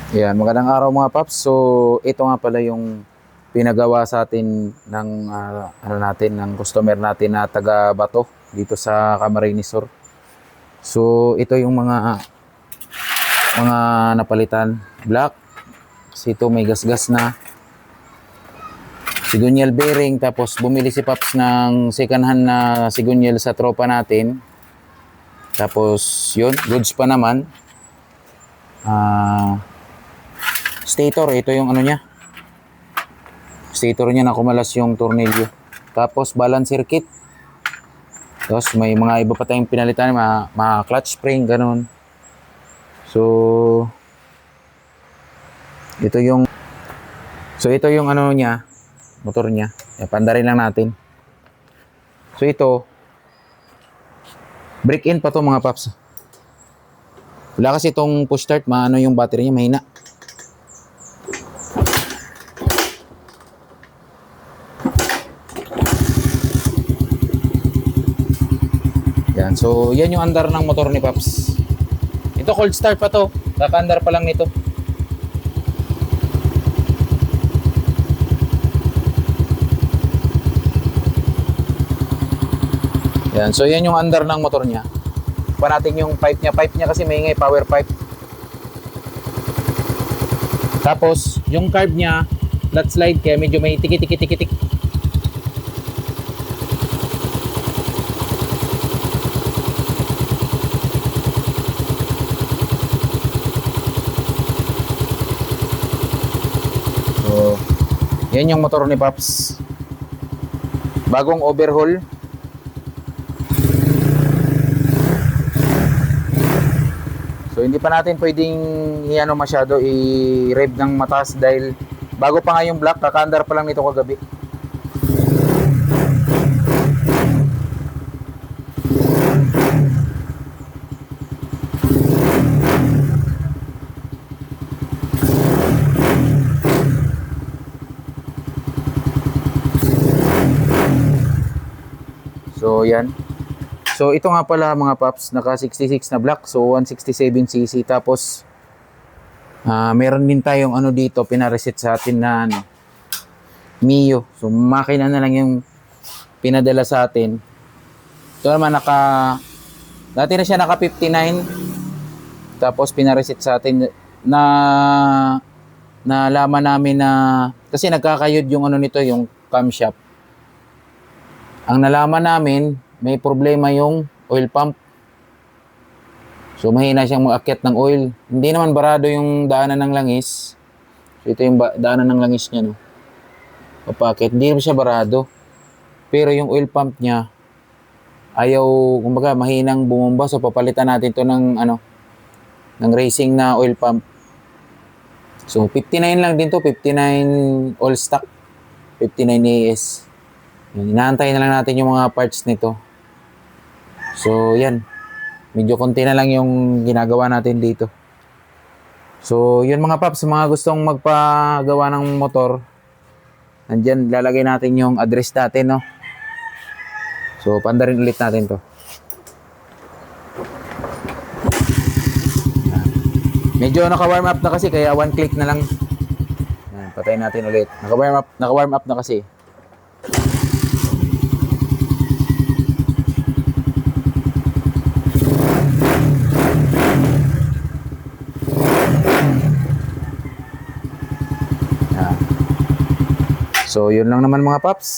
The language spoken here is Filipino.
Yan, magandang araw mga paps. So, ito nga pala yung pinagawa sa atin ng ng customer natin na taga Bato dito sa Camarines Sur. So, ito yung mga napalitan. Black. Kasi ito may gasgas na. Sigunyal bearing, tapos bumili si Paps ng second hand na sigunyal sa tropa natin. Tapos, yun, goods pa naman. Stator, ito yung ano niya. Stator niya na kumalas yung tornilyo. Tapos balancer kit. Tapos may mga iba pa tayong pinalitan, mga clutch spring, ganun. So ito yung ano niya, motor niya. Pandarin lang natin. So ito, break in pa to mga paps. Wala kasi itong push start, maano yung battery niya, mahina. Yan. So, yan yung andar ng motor ni Paps. Ito cold start pa to. Kaka-andar pa lang nito. Yan. So, yan yung andar ng motor niya. Pa natin yung pipe niya. Pipe niya kasi maingay, power pipe. Tapos, yung carb niya, flat slide kaya medyo may tiki-tiki-tiki-tik. So, yan yung motor ni Paps. Bagong overhaul. So, hindi pa natin pwedeng i-ano masyado, i-rev ng mataas dahil bago pa nga yung black, kakaandar pa lang nito kagabi. So, yan. So, ito nga pala mga paps, naka 66 na black. So, 167cc. Tapos, meron din tayong ano dito, pinareset sa atin na ano, Mio. So, makina na lang yung pinadala sa atin. Ito naman dati na siya naka 59. Tapos, pinareset sa atin na nalaman namin na, kasi nagkakayod yung ano nito, yung camshaft. Ang nalaman namin, may problema yung oil pump. So, mahina siyang mag-akyat ng oil. Hindi naman barado yung daanan ng langis. So, ito yung daanan ng langis niya, no? Papakit. Hindi naman siya barado. Pero yung oil pump niya, ayaw, kumbaga, mahinang bumomba. So, papalitan natin to ng, ng racing na oil pump. So, 59 lang din to. 59 all stock. 59 AS. Inaantay na lang natin yung mga parts nito. So, yan. Medyo konti na lang yung ginagawa natin dito. So, yun mga paps, mga gustong magpagawa ng motor, nandyan, lalagay natin yung address natin, no? So, pandarin ulit natin to. Medyo naka-warm up na kasi, kaya one click na lang. Yan, patayin natin ulit. Naka-warm up na kasi. So, yun lang naman mga paps.